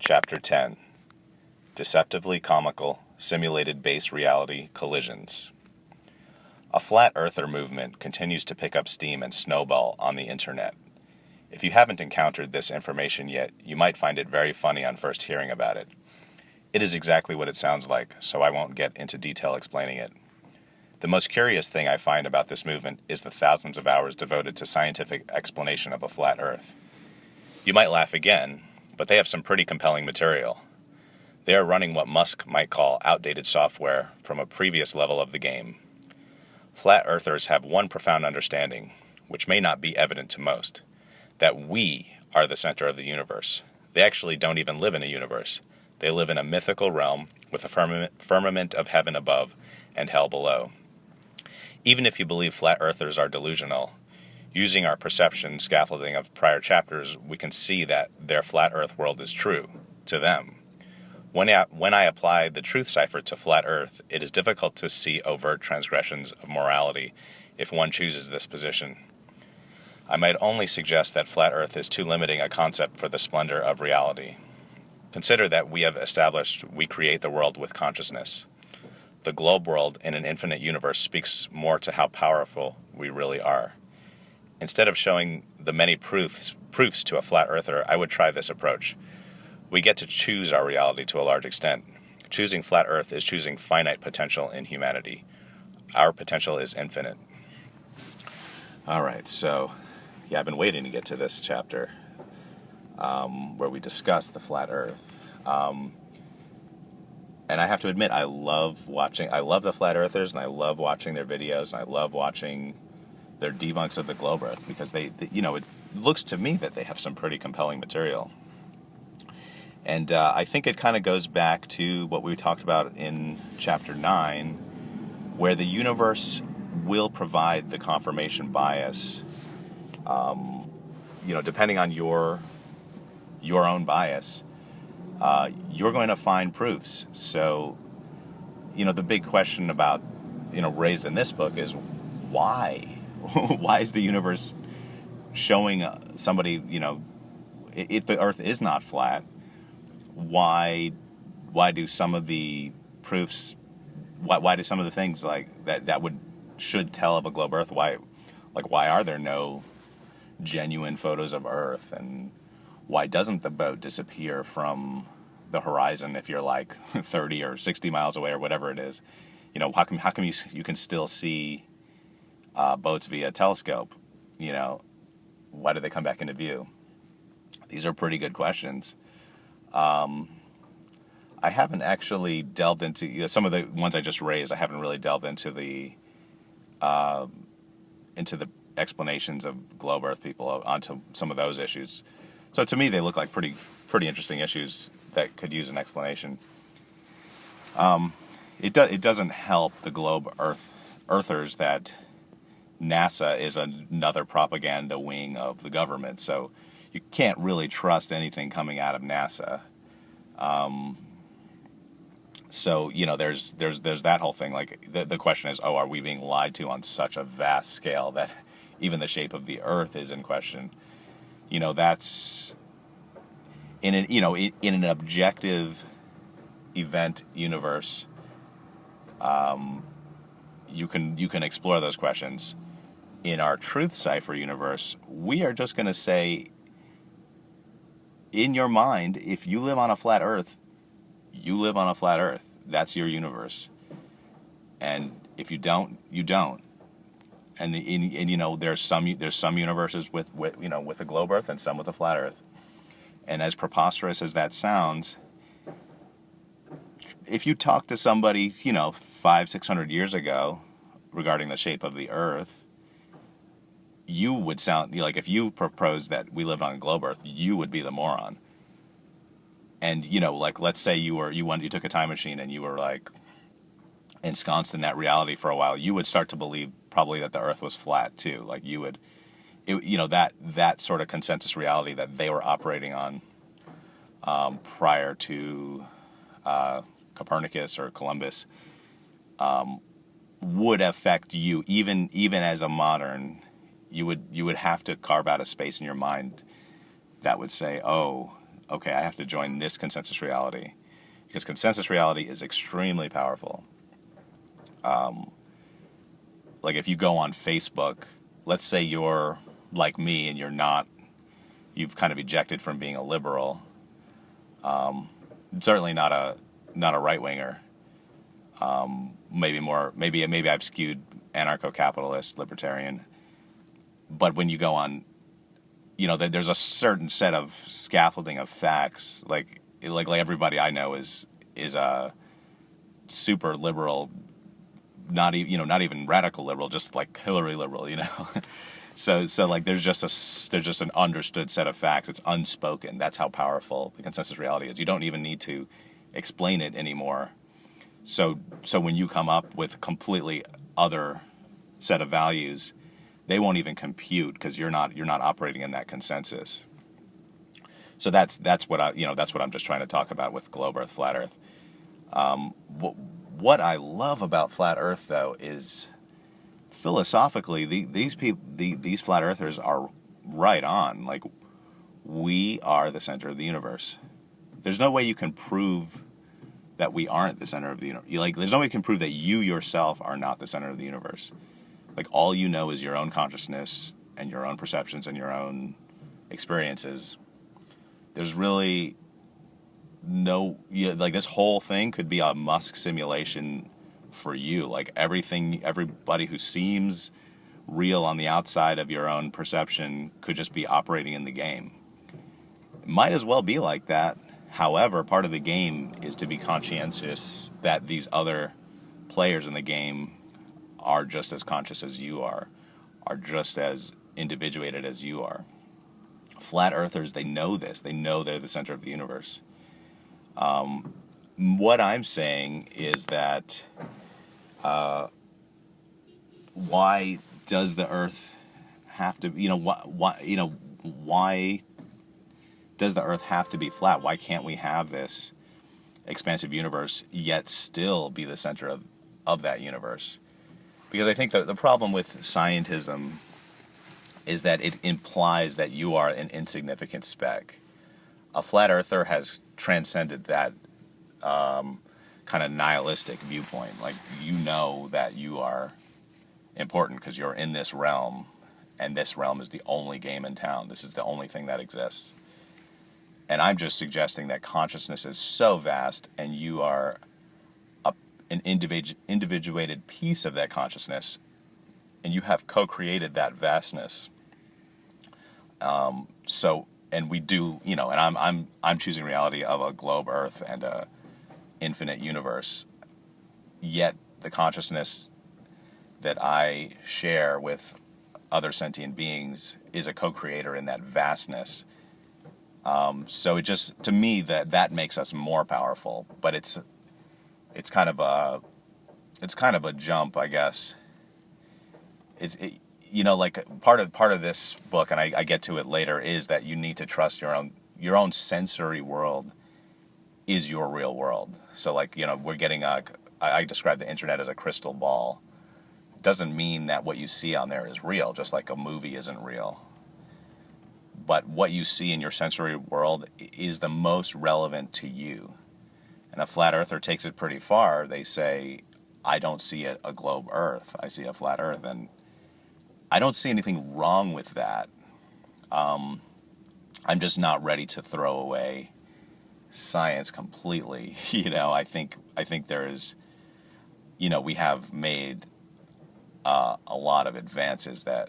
Chapter 10 Deceptively Comical Simulated Base Reality Collisions. A flat earther movement continues to pick up steam and snowball on the internet. If you haven't encountered this information yet, you might find it very funny on first hearing about it. It is exactly what it sounds like, so I won't get into detail explaining it. The most curious thing I find about this movement is the thousands of hours devoted to scientific explanation of a flat earth. You might laugh again, but they have some pretty compelling material. They are running what Musk might call outdated software from a previous level of the game. Flat earthers have one profound understanding, which may not be evident to most, that we are the center of the universe. They actually don't even live in a universe. They live in a mythical realm with a firmament of heaven above and hell below. Even if you believe flat earthers are delusional, using our perception scaffolding of prior chapters, we can see that their flat earth world is true, to them. When I apply the truth cipher to flat earth, it is difficult to see overt transgressions of morality if one chooses this position. I might only suggest that flat earth is too limiting a concept for the splendor of reality. Consider that we have established we create the world with consciousness. The globe world in an infinite universe speaks more to how powerful we really are. Instead of showing the many proofs to a flat earther, I would try this approach. We get to choose our reality to a large extent. Choosing flat earth is choosing finite potential in humanity. Our potential is infinite. All right, so I've been waiting to get to this chapter where we discuss the flat earth. And I have to admit, I love the flat earthers, and I love watching their videos, and I love watching their debunks of the globe earth, because they it looks to me that they have some pretty compelling material. And I think it kind of goes back to what we talked about in Chapter 9, where the universe will provide the confirmation bias, depending on your own bias, you're going to find proofs. So, the big question about, raised in this book is why? Why is the universe showing somebody, if the earth is not flat, why do some of the proofs, why do some of the things like that should tell of a globe earth, why are there no genuine photos of earth, and why doesn't the boat disappear from the horizon if you're like 30 or 60 miles away or whatever it is? How come you can still see boats via telescope? Why do they come back into view? These are pretty good questions. I haven't actually delved into some of the ones I just raised. I haven't really delved into the explanations of globe Earth people onto some of those issues. So to me, they look like pretty interesting issues that could use an explanation. It doesn't help the globe Earthers that NASA is another propaganda wing of the government, so you can't really trust anything coming out of NASA. So there's that whole thing. Like the question is, are we being lied to on such a vast scale that even the shape of the Earth is in question? That's in an objective event universe. You can explore those questions. In our truth cipher universe, we are just going to say, in your mind, if you live on a flat Earth, you live on a flat Earth. That's your universe. And if you don't, you don't. And there's some universes with a globe Earth and some with a flat Earth. And as preposterous as that sounds, if you talk to somebody 500-600 years ago regarding the shape of the Earth, you would sound like, if you proposed that we lived on a globe Earth, you would be the moron. And let's say you took a time machine and you were like ensconced in that reality for a while, you would start to believe probably that the Earth was flat too. Like you would, that sort of consensus reality that they were operating on prior to Copernicus or Columbus would affect you even as a modern. You would have to carve out a space in your mind that would say, oh, okay, I have to join this consensus reality, because consensus reality is extremely powerful. Like if you go on Facebook, let's say you're like me and you've kind of ejected from being a liberal, certainly not a right winger. Maybe I've skewed anarcho-capitalist, libertarian. But when you go on, there's a certain set of scaffolding of facts. Like everybody I know is a super liberal, not even radical liberal, just like Hillary liberal. So like there's just an understood set of facts. It's unspoken. That's how powerful the consensus reality is. You don't even need to explain it anymore. So when you come up with completely other set of values, they won't even compute because you're not operating in that consensus. So that's what I'm just trying to talk about with globe Earth, flat Earth. What I love about flat Earth though is philosophically these flat earthers are right on. Like, we are the center of the universe. There's no way you can prove that we aren't the center of the universe. Like, there's no way you can prove that you yourself are not the center of the universe. Like, all you know is your own consciousness and your own perceptions and your own experiences. There's really like, this whole thing could be a Musk simulation for you. Like, everybody who seems real on the outside of your own perception could just be operating in the game. It might as well be like that. However, part of the game is to be conscientious that these other players in the game are just as conscious as you are just as individuated as you are. Flat earthers, they know this. They know they're the center of the universe. What I'm saying is that why does the Earth have to, why does the Earth have to be flat? Why can't we have this expansive universe yet still be the center of that universe? Because I think the problem with scientism is that it implies that you are an insignificant speck. A flat earther has transcended that kind of nihilistic viewpoint. Like, that you are important because you're in this realm, and this realm is the only game in town. This is the only thing that exists. And I'm just suggesting that consciousness is so vast, and you are an individuated piece of that consciousness, and you have co-created that vastness. And we do, and I'm choosing reality of a globe Earth and a infinite universe. Yet the consciousness that I share with other sentient beings is a co-creator in that vastness. So it just, to me, that makes us more powerful. But it's kind of a jump, I guess. Like part of this book, and I get to it later, is that you need to trust your own sensory world is your real world. So, like, we're getting I describe the internet as a crystal ball. Doesn't mean that what you see on there is real, just like a movie isn't real. But what you see in your sensory world is the most relevant to you. And a flat earther takes it pretty far. They say, I don't see a globe Earth, I see a flat Earth. And I don't see anything wrong with that. I'm just not ready to throw away science completely. I think there's, we have made a lot of advances that,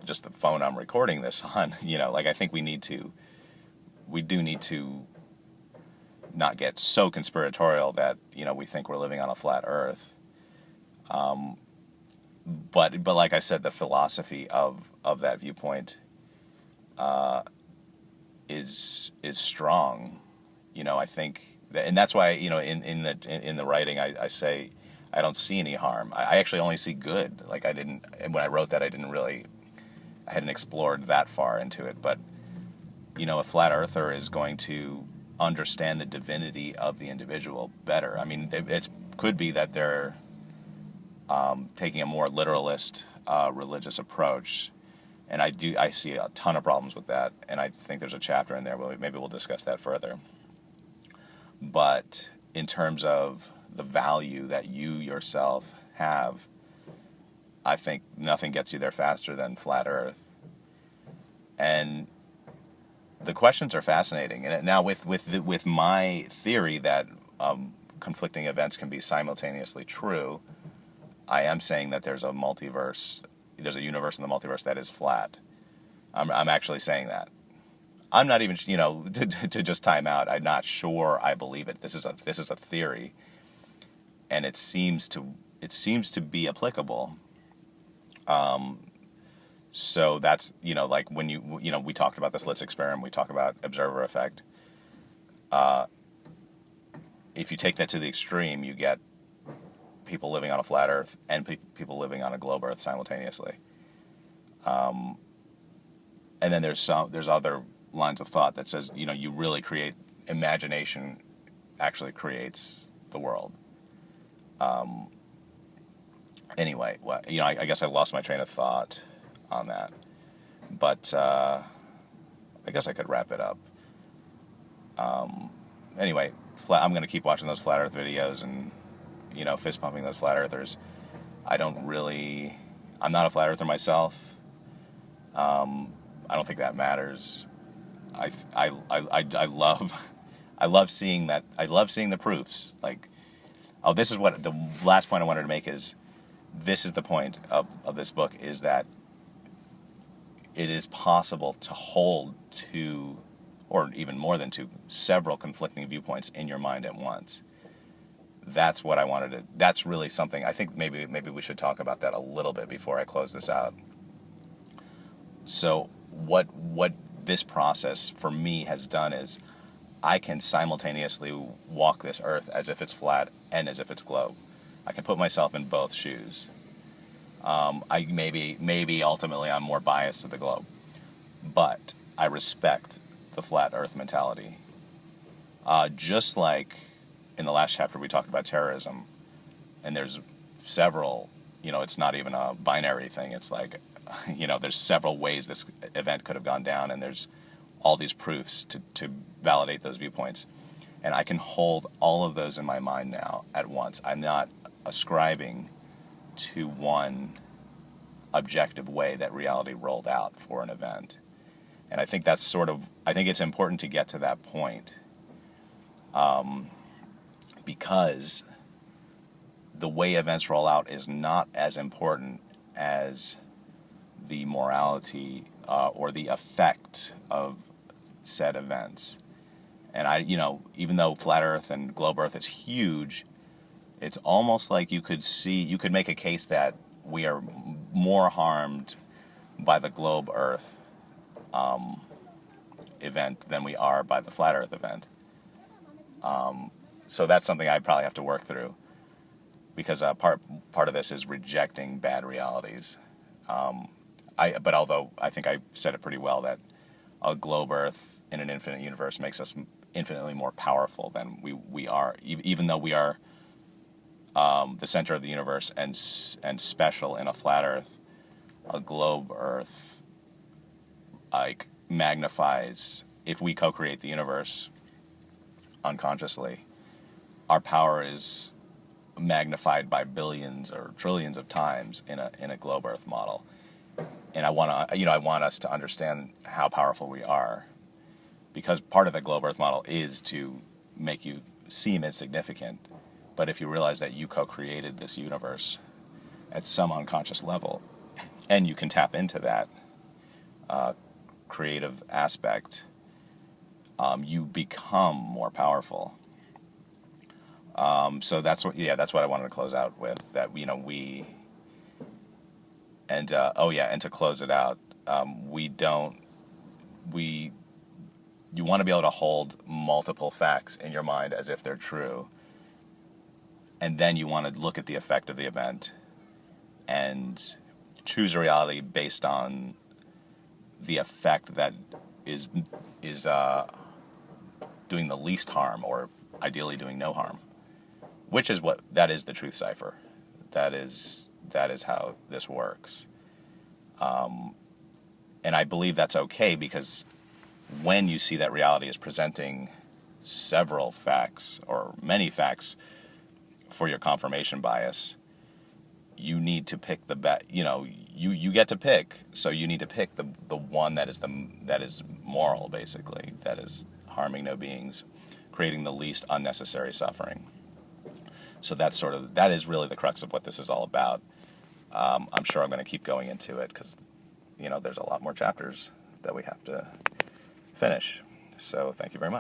just the phone I'm recording this on, like, I think we do need to not get so conspiratorial that, we think we're living on a flat Earth. But like I said, the philosophy of that viewpoint is strong. I think that, and that's why, in the writing I say I don't see any harm. I actually only see good. Like, when I wrote that, I hadn't explored that far into it. But a flat earther is going to understand the divinity of the individual better. I mean, it could be that they're taking a more literalist religious approach, And I see a ton of problems with that, and I think there's a chapter in there where maybe we'll discuss that further. But in terms of the value that you yourself have, I think nothing gets you there faster than flat Earth. And the questions are fascinating. And now with my theory that conflicting events can be simultaneously true, I am saying that there's a multiverse, there's a universe in the multiverse that is flat. I'm actually saying that. I'm not even, to just time out. I'm not sure I believe it. This is a theory, and it seems to be applicable. So that's, like when we talked about the Slits experiment, we talk about observer effect. If you take that to the extreme, you get people living on a flat Earth and people living on a globe Earth simultaneously. And then there's other lines of thought that says, you really create imagination, actually creates the world. Anyway, well, I guess I lost my train of thought on that, but I guess I could wrap it up. Anyway, I'm going to keep watching those flat Earth videos and fist pumping those flat earthers. I'm not a flat earther myself. I don't think that matters. I love seeing that. I love seeing the proofs. Like, this is what the last point I wanted to make is. This is the point of this book, is that it is possible to hold two, or even more than two, several conflicting viewpoints in your mind at once. That's what I wanted to. That's really something. I think maybe we should talk about that a little bit before I close this out. So what this process for me has done is I can simultaneously walk this earth as if it's flat and as if it's globe. I can put myself in both shoes. I maybe ultimately I'm more biased to the globe, but I respect the flat Earth mentality. Just like in the last chapter we talked about terrorism, and there's several. It's not even a binary thing. It's like, there's several ways this event could have gone down, and there's all these proofs to validate those viewpoints. And I can hold all of those in my mind now at once. I'm not ascribing to one objective way that reality rolled out for an event. And I think I think it's important to get to that point, because the way events roll out is not as important as the morality or the effect of said events. And even though flat Earth and globe Earth is huge, it's almost like you could make a case that we are more harmed by the globe Earth event than we are by the flat Earth event. So that's something I probably have to work through, because part of this is rejecting bad realities. But although I think I said it pretty well, that a globe Earth in an infinite universe makes us infinitely more powerful than we are, even though we are the center of the universe and special in a flat Earth. A globe Earth magnifies. If we co-create the universe unconsciously, our power is magnified by billions or trillions of times in a globe Earth model. And I want us to understand how powerful we are, because part of the globe Earth model is to make you seem insignificant. But if you realize that you co-created this universe at some unconscious level, and you can tap into that creative aspect, you become more powerful. So that's what I wanted to close out with. That and to close it out, you want to be able to hold multiple facts in your mind as if they're true. And then you want to look at the effect of the event and choose a reality based on the effect that is doing the least harm, or ideally doing no harm, that is the truth cipher. That is how this works. And I believe that's okay, because when you see that reality is presenting several facts or many facts for your confirmation bias, you need to pick the best. You get to pick, so you need to pick the one that is moral, basically, that is harming no beings, creating the least unnecessary suffering. So that is really the crux of what this is all about. I'm sure I'm going to keep going into it, because there's a lot more chapters that we have to finish. So thank you very much.